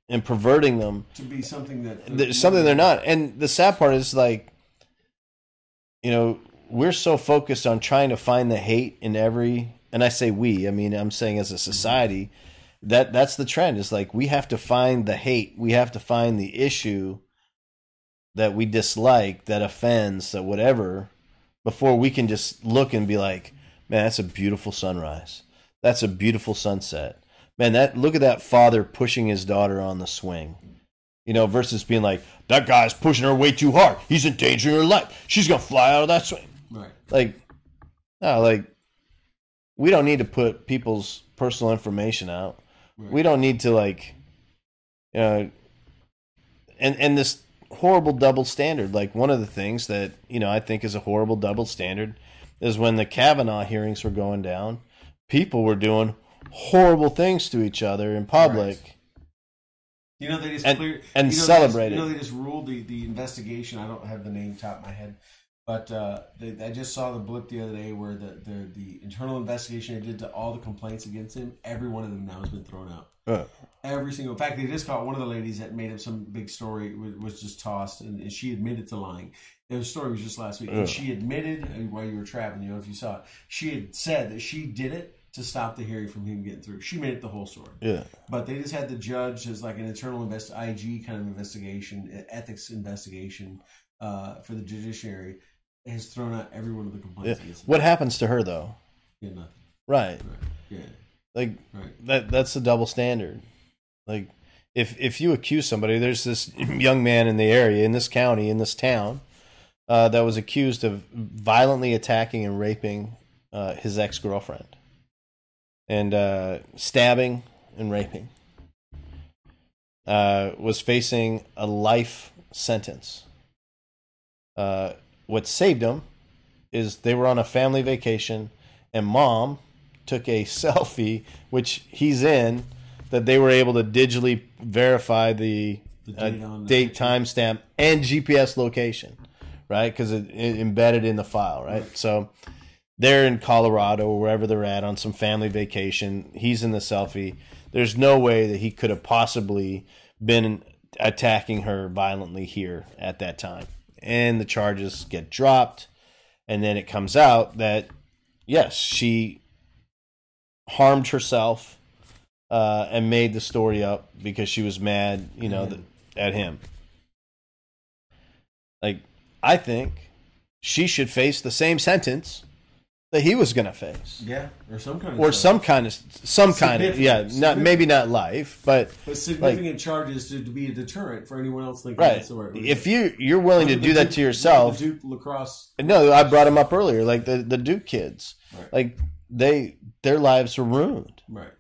and perverting them to be something they're not. And the sad part is, like, we're so focused on trying to find the hate in every, and I say we, I mean, I'm saying as a society, that's the trend. Is like, we have to find the hate, we have to find the issue that we dislike, that offends, that whatever, before we can just look and be like, man, that's a beautiful sunrise. That's a beautiful sunset. Man, look at that father pushing his daughter on the swing. Versus being like, that guy's pushing her way too hard. He's endangering her life. She's going to fly out of that swing. Right. We don't need to put people's personal information out. Right. We don't need to, and this horrible double standard. Like, one of the things that, I think is a horrible double standard is when the Kavanaugh hearings were going down, people were doing horrible things to each other in public. Right. They just celebrated. They just ruled the investigation. I don't have the name top of my head, but I just saw the blip the other day where the internal investigation they did to all the complaints against him, every one of them now has been thrown out. Every single. In fact, they just caught one of the ladies that made up some big story was just tossed, and she admitted to lying. The story was just last week, and she admitted, while you were traveling, if you saw it, she had said that she did it to stop the hearing from him getting through. She made it the whole story. Yeah. But they just had the judge as like an internal IG kind of investigation, ethics investigation for the judiciary, has thrown out every one of the complaints against him. What happens to her, though? Yeah, nothing. Right. Yeah. That's the double standard. Like, if you accuse somebody, there's this young man in the area, in this county, in this town, that was accused of violently attacking and raping his ex-girlfriend, and stabbing and raping. Was facing a life sentence. What saved him is they were on a family vacation, and mom took a selfie, which he's in, that they were able to digitally verify the date, timestamp, and GPS location, right? Because it embedded in the file, right? So they're in Colorado or wherever they're at on some family vacation. He's in the selfie. There's no way that he could have possibly been attacking her violently here at that time. And the charges get dropped. And then it comes out that, yes, she harmed herself and made the story up because she was mad, at him. Like, I think she should face the same sentence that he was going to face. Yeah, or some kind of maybe not life, but significant charges to be a deterrent for anyone else thinking right. That's the right way. If you're willing to do that to yourself, the Duke lacrosse. No, I brought him up earlier. Like the Duke kids, right. Like their lives were ruined, right?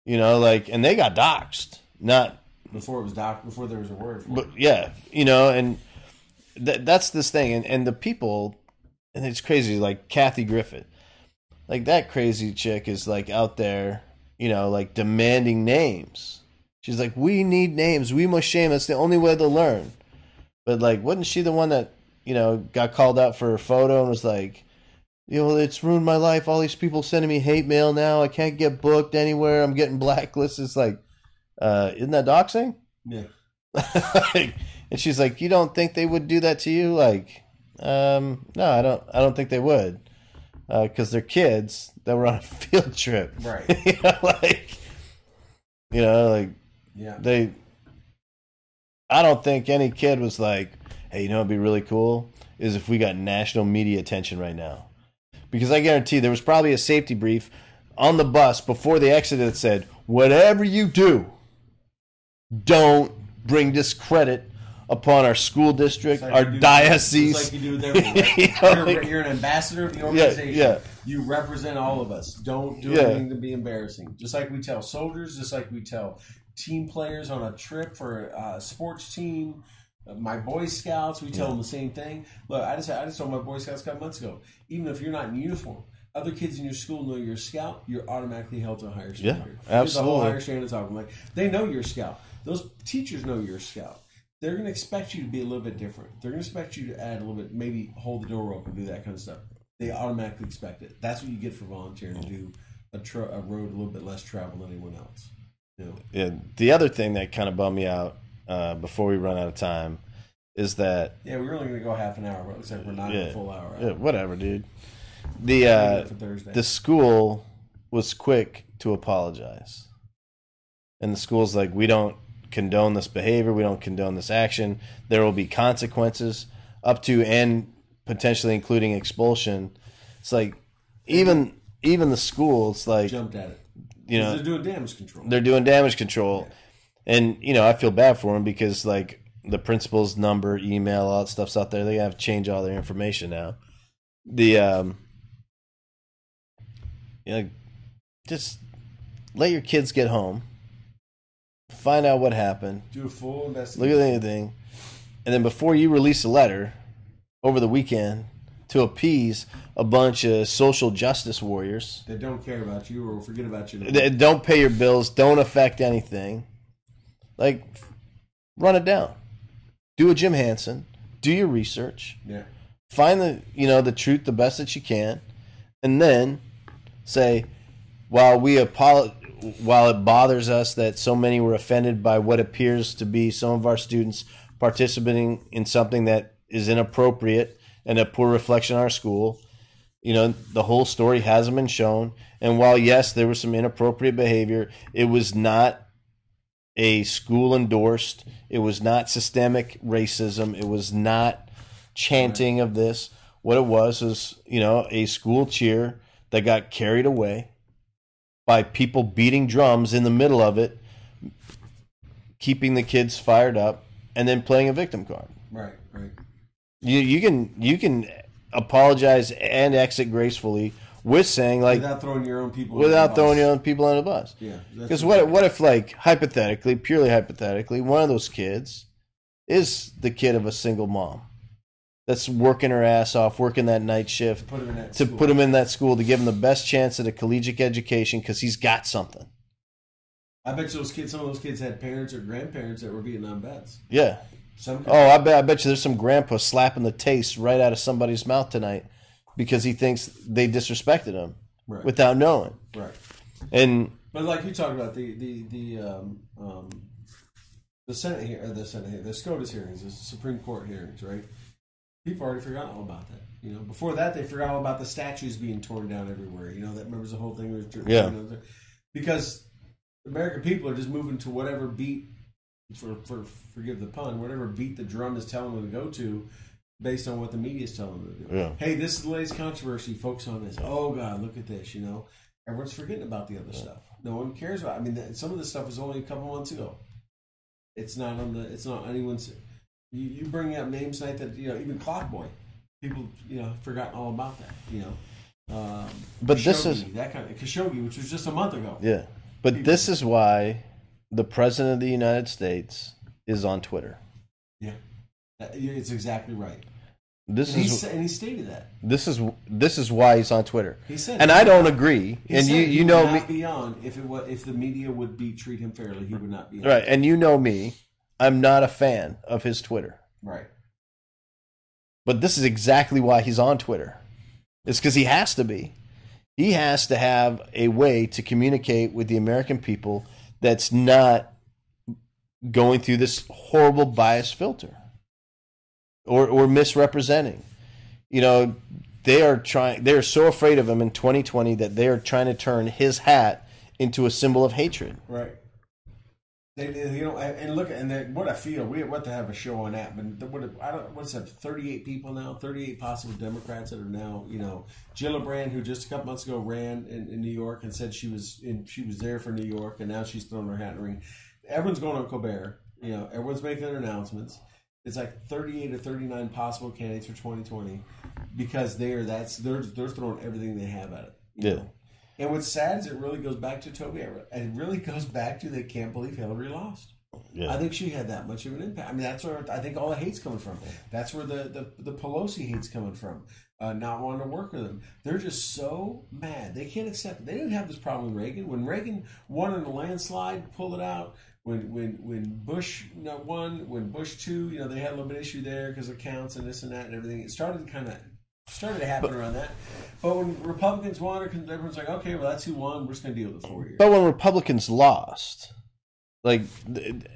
And they got doxxed, not before it was before there was a word for but, it. Yeah, and that's this thing, and the people. And it's crazy, like Kathy Griffith. Like that crazy chick is like out there, like demanding names. She's like, we need names. We must shame. That's the only way to learn. But like, wasn't she the one that, got called out for her photo and was like, it's ruined my life. All these people sending me hate mail now. I can't get booked anywhere. I'm getting blacklisted. It's like, isn't that doxing? Yeah. And she's like, you don't think they would do that to you? Like, no, I don't think they would, because they're kids that were on a field trip, right? Yeah. I don't think any kid was like, hey, it'd be really cool is if we got national media attention right now, because I guarantee there was probably a safety brief on the bus before they exited that said, whatever you do, don't bring discredit upon our school district, our diocese. Just like you do with everything. You're an ambassador of the organization. Yeah. You represent all of us. Don't do anything to be embarrassing. Just like we tell soldiers, just like we tell team players on a trip for a sports team, my Boy Scouts, we tell them the same thing. Look, I just told my Boy Scouts a couple months ago, even if you're not in uniform, other kids in your school know you're a scout, you're automatically held to a higher standard. Yeah, absolutely. There's a whole higher standard talking. Like, they know you're a scout. Those teachers know you're a scout. They're going to expect you to be a little bit different. They're going to expect you to add a little bit, maybe hold the door open, do that kind of stuff. They automatically expect it. That's what you get for volunteering to do a road a little bit less traveled than anyone else. Yeah. The other thing that kind of bummed me out before we run out of time is that... Yeah, we were only going to go half an hour, but it looks like we're not in a full hour. Yeah, whatever, dude. The school was quick to apologize. And the school's like, we don't condone this behavior, we don't condone this action, there will be consequences up to and potentially including expulsion. It's like even the school, it's like jumped at it. They're doing damage control. Yeah. And I feel bad for them because like the principal's number, email, all that stuff's out there. They have to change all their information now. Just let your kids get home. Find out what happened. Do a full investigation. Look at anything. And then before you release a letter over the weekend to appease a bunch of social justice warriors that don't care about you or forget about you. That don't pay your bills, don't affect anything. Like, run it down. Do a Jim Hansen. Do your research. Yeah. Find the truth the best that you can. And then say, while it bothers us that so many were offended by what appears to be some of our students participating in something that is inappropriate and a poor reflection on our school, the whole story hasn't been shown. And while, yes, there was some inappropriate behavior, it was not a school-endorsed, it was not systemic racism, it was not chanting of this. What it was a school cheer that got carried away by people beating drums in the middle of it, keeping the kids fired up, and then playing a victim card. Right. You can apologize and exit gracefully with saying like without throwing your own people on the bus. Yeah. Because what if like purely hypothetically, one of those kids is the kid of a single mom, that's working her ass off, working that night shift, Put him in that to school. put him in that school, to give him the best chance at a collegiate education because he's got something. I bet you some of those kids had parents or grandparents that were Vietnam vets. Yeah. Some I bet you there's some grandpa slapping the taste right out of somebody's mouth tonight because he thinks they disrespected him without knowing. Right. But like you talked about the Senate here, the SCOTUS hearings, the Supreme Court hearings, right? People already forgot all about that. You know, before that they forgot all about the statues being torn down everywhere. You know, that remembers the whole thing was because American people are just moving to whatever beat, forgive the pun, whatever beat the drum is telling them to go to, based on what the media is telling them to do. Yeah. Hey, this is the latest controversy. Focus on this. Oh God, look at this. You know, everyone's forgetting about the other stuff. No one cares about. I mean, some of this stuff was only a couple months ago. It's not anyone's. You bring up names tonight that even Clockboy, people forgotten all about that. But Khashoggi, this is that kind of Khashoggi, which was just a month ago. Yeah, but this is why the president of the United States is on Twitter. Yeah, it's exactly right. And he stated that. This is why he's on Twitter. He said, and I don't agree. And you know me. Be on if the media would treat him fairly, he would not be on. Right, and you know me. I'm not a fan of his Twitter. Right. But this is exactly why he's on Twitter. It's because he has to be. He has to have a way to communicate with the American people that's not going through this horrible bias filter or misrepresenting. They are so afraid of him in 2020 that they are trying to turn his hat into a symbol of hatred. Right. What I feel, we have to have a show on that, but what's that? 38 people now, 38 possible Democrats that are now, Gillibrand, who just a couple months ago ran in New York and said she was there for New York, and now she's thrown her hat in the ring. Everyone's going on Colbert, everyone's making their announcements. It's like 38 or 39 possible candidates for 2020 because they're throwing everything they have at it. You know? And what's sad is it really goes back to Toby Everett. And it really goes back to they can't believe Hillary lost. Yeah. I think she had that much of an impact. I mean, that's where I think all the hate's coming from. That's where the Pelosi hate's coming from. Not wanting to work with them. They're just so mad. They can't accept it. They didn't have this problem with Reagan. When Reagan won in a landslide, pulled it out. When Bush won, when Bush 2, they had a little bit of issue there because of counts and this and that and everything. It started to happen around that. But when Republicans won, everyone's like, okay, well, that's who won. We're just going to deal with it 4 years. But when Republicans lost, and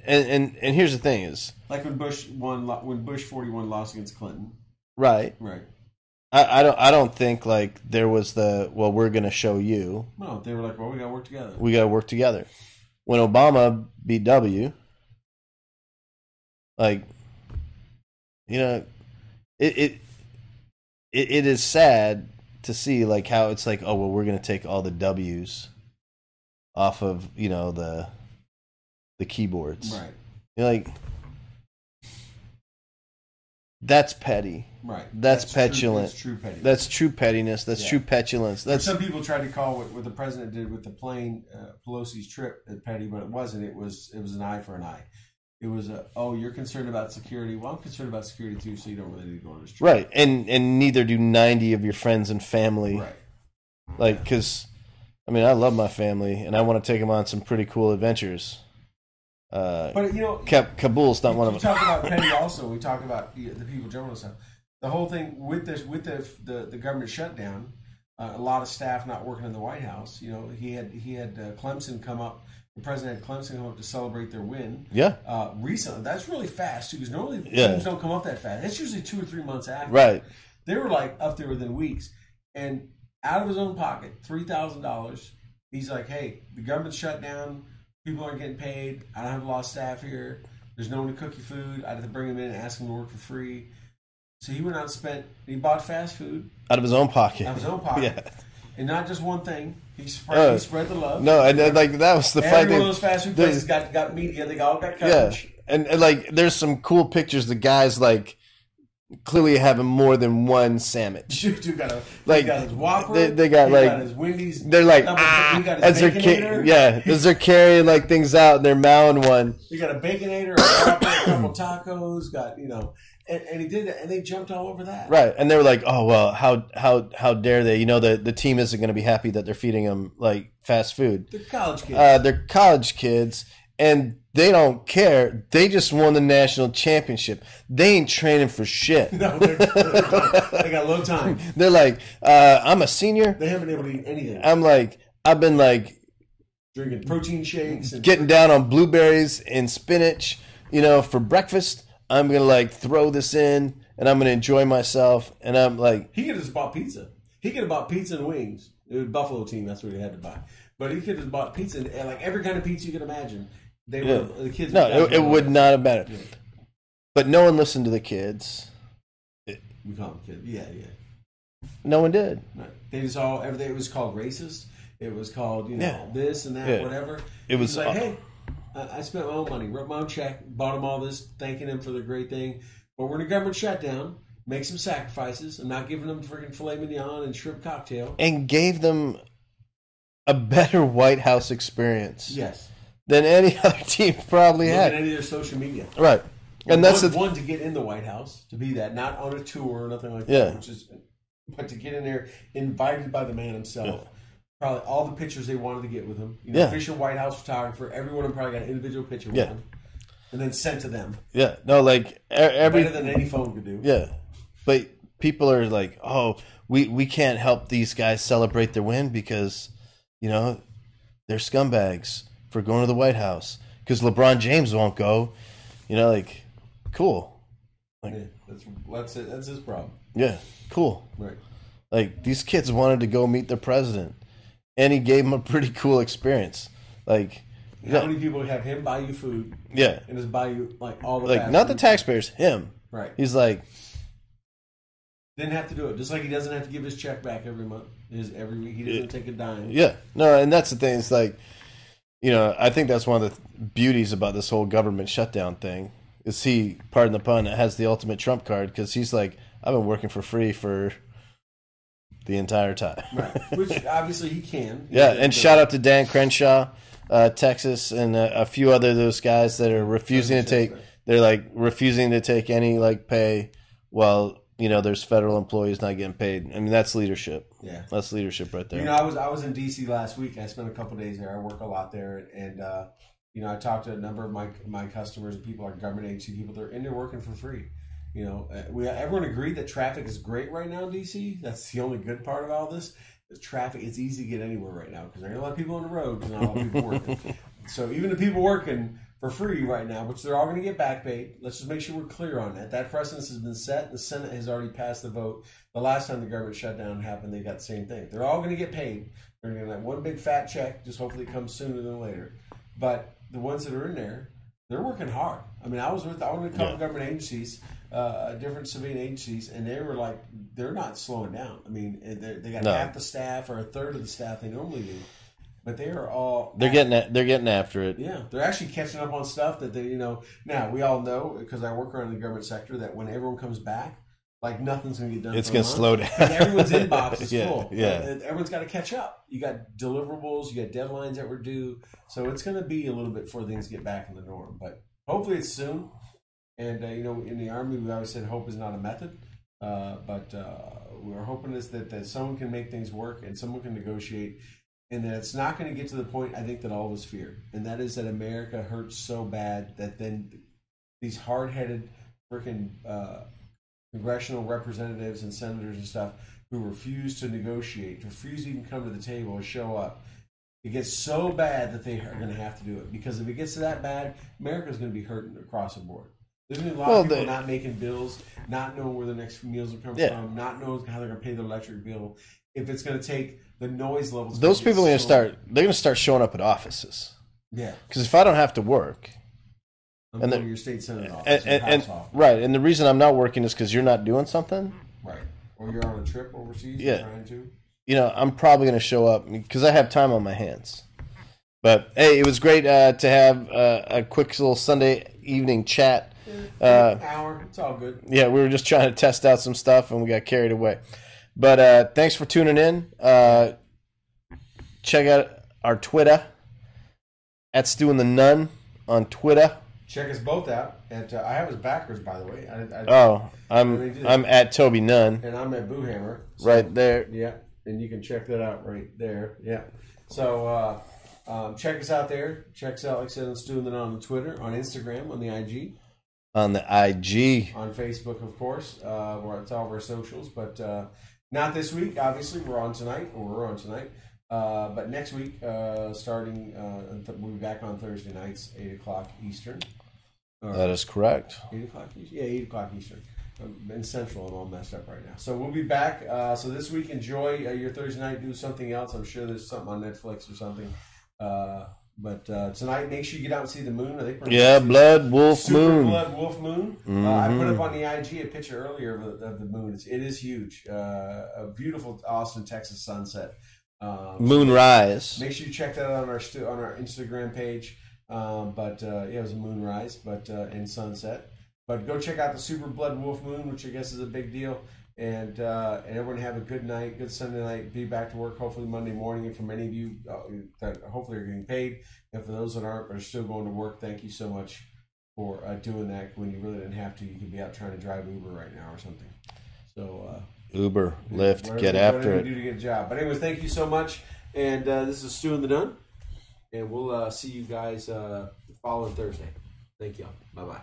here's the thing is... Like when Bush 41 lost against Clinton. Right. Right. I don't think, there was we're going to show you. No, they were like, well, we got to work together. We got to work together. When Obama beat W, it is sad to see how it's oh well we're going to take all the W's off of the keyboards. Right. You're that's petty. Right. That's petulant. That's true pettiness. That's true pettiness. That's true petulance. Some people tried to call what the president did with the plane, Pelosi's trip, petty, but it wasn't. It was an eye for an eye. It was you're concerned about security. Well, I'm concerned about security too, so you don't really need to go on this trip. Right, and neither do 90 of your friends and family. Right. Because, I love my family, and I want to take them on some pretty cool adventures. But Kabul's not one of them. We talk about petty also. We talk about the people general stuff. The whole thing with the government shutdown, a lot of staff not working in the White House. He had Clemson come up. The president had Clemson come up to celebrate their win. Yeah. Recently, that's really fast too, because normally teams don't come up that fast. That's usually 2 or 3 months after. Right. They were up there within weeks, and out of his own pocket, $3,000. He's like, "Hey, the government's shut down. People aren't getting paid. I don't have a lot of staff here. There's no one to cook your food. I had to bring him in and ask him to work for free." So he went out and he bought fast food. Out of his own pocket. Out of his own pocket. Yeah. And not just one thing. He spread the love. No, and that was the funny thing. Every one of those fast food places got media. They all got coverage. Yeah. And there's some cool pictures. The guys, clearly having more than one sandwich. Dude got his Whopper. They got his Wendy's. They're as they're carrying things out and they're mowing one. You got a Baconator, a Whopper, a couple tacos. Got And he did that, and they jumped all over that. Right, and they were like, "Oh well, how dare they? You know, the team isn't going to be happy that they're feeding them like fast food. They're college kids. They're college kids, and they don't care. They just won the national championship. They ain't training for shit. No, they got low time. They're like, I'm a senior. They haven't been able to eat anything. I'm like, I've been like drinking protein shakes, and getting down on blueberries and spinach, you know, for breakfast. I'm going to like throw this in and I'm going to enjoy myself. And I'm like, he could have just bought pizza. He could have bought pizza and wings. It was Buffalo team. That's what he had to buy. But he could have bought pizza and like every kind of pizza you could imagine. They were the kids. No, it would not have mattered. Yeah. But no one listened to the kids. We call them kids. Yeah. No one did. Right. They just all everything. It was called racist. It was called this and that, whatever. It was like, hey, I spent my own money, wrote my own check, bought them all this, thanking them for the great thing. But we're in a government shutdown. Make some sacrifices. I'm not giving them freaking filet mignon and shrimp cocktail. And gave them a better White House experience. Yes. Than any other team probably had. Than any of their social media. Right. And that's one to get in the White House, to be that, not on a tour or nothing like that. But to get in there, invited by the man himself. Yeah. Probably all the pictures they wanted to get with him. Official White House photographer. Every one of them probably got an individual picture with him. And then sent to them. Yeah. No, like better than any phone could do. Yeah. But people are like, oh, we can't help these guys celebrate their win because, you know, they're scumbags for going to the White House. Because LeBron James won't go. You know, like, cool. Like, that's it. That's his problem. Yeah. Cool. Right. Like, these kids wanted to go meet their president. And he gave them a pretty cool experience. Like, how many people have him buy you food? Yeah. And just buy you, like, all the like, not food? the taxpayers, him. Right. He's like... Didn't have to do it. Just like he doesn't have to give his check back every month. Every week. He doesn't take a dime. Yeah. No, and that's the thing. It's like, you know, I think that's one of the beauties about this whole government shutdown thing. Is he, pardon the pun, has the ultimate trump card because he's like, I've been working for free for the entire time. Right. Which obviously he can. Yeah, and shout out to Dan Crenshaw, Texas, and a few other of those guys that are refusing to take. They're like refusing to take any like pay while, you know, there's federal employees not getting paid. I mean, that's leadership. Yeah, that's leadership right there. You know, I was in DC last week. I spent a couple days there. I work a lot there, and you know, I talked to a number of my customers and people, like government agency people. They're in there working for free. You know, everyone agreed that traffic is great right now in DC. That's the only good part of all this. The traffic, it's easy to get anywhere right now because there ain't a lot of people on the road because not a lot of people working. So even the people working for free right now, which they're all going to get back paid, let's just make sure we're clear on that. That precedent has been set. The Senate has already passed the vote. The last time the government shutdown happened, they got the same thing. They're all going to get paid. They're going to get that one big fat check, just hopefully it comes sooner than later. But the ones that are in there, they're working hard. I mean, I was with a couple government agencies, different civilian agencies, and they were like, they're not slowing down. I mean, they got half the staff or a third of the staff they normally do, but they are all they're getting after it. Yeah, they're actually catching up on stuff that they, you know. Now we all know because I work around the government sector that when everyone comes back, like nothing's going to get done. It's going to slow down. Everyone's inbox is full. Yeah, everyone's got to catch up. You got deliverables, you got deadlines that were due, so it's going to be a little bit before things get back in the norm. But hopefully it's soon. And you know, in the Army, we always said hope is not a method, but we're hoping that someone can make things work and someone can negotiate, and that it's not going to get to the point I think that all of us fear, and that is that America hurts so bad that then these hard-headed freaking congressional representatives and senators and stuff who refuse to negotiate, refuse to even come to the table or show up. It gets so bad that they are going to have to do it. Because if it gets to that bad, America's going to be hurting across the board. There's going to be a lot of people not making bills, not knowing where the next meals are coming from, not knowing how they're going to pay their electric bill. If it's going to take the noise levels. Those people are going to start showing up at offices. Yeah. Because if I don't have to work. I'm going to your state senate office, and office. Right, and the reason I'm not working is because you're not doing something. Right. Or you're on a trip overseas. Yeah. Trying to. You know, I'm probably going to show up because I have time on my hands. But, hey, it was great to have a quick little Sunday evening chat. Hour. It's all good. Yeah, we were just trying to test out some stuff, and we got carried away. But thanks for tuning in. Check out our Twitter, @StuandTheNunn on Twitter. check us both out. And I have us backwards, by the way. I'm at Toby Nunn. And I'm at Boohammer. So, right there. Yeah, and you can check that out right there. Yeah. So check us out there. Check us out, like I said, on Stu and Nunn on Twitter, on Instagram, on the IG. On the IG. On Facebook, of course. It's all of our socials. But not this week, obviously. We're on tonight. But next week, starting, we'll be back on Thursday nights, 8 o'clock Eastern. That is correct. 8 o'clock Eastern? Yeah, 8 o'clock Eastern. In Central, I'm all messed up right now. So we'll be back. So this week, enjoy your Thursday night. Do something else. I'm sure there's something on Netflix or something. But tonight, make sure you get out and see the moon. I think Blood Wolf Moon. Blood Wolf Moon. I put up on the IG a picture earlier of the moon. It is huge. A beautiful Austin, Texas sunset. Moonrise. Make sure you check that out on our Instagram page. It was a moonrise, and sunset. But go check out the Super Blood Wolf Moon, which I guess is a big deal. And everyone have a good night, good Sunday night. Be back to work hopefully Monday morning. And for many of you that hopefully are getting paid, and for those that aren't but are still going to work, thank you so much for doing that. When you really didn't have to, you could be out trying to drive Uber right now or something. So Uber, Lyft, get after it. Whatever you do to get a job. But anyways, thank you so much. And this is Stu and the Nunn. And we'll see you guys following Thursday. Thank you. Bye-bye.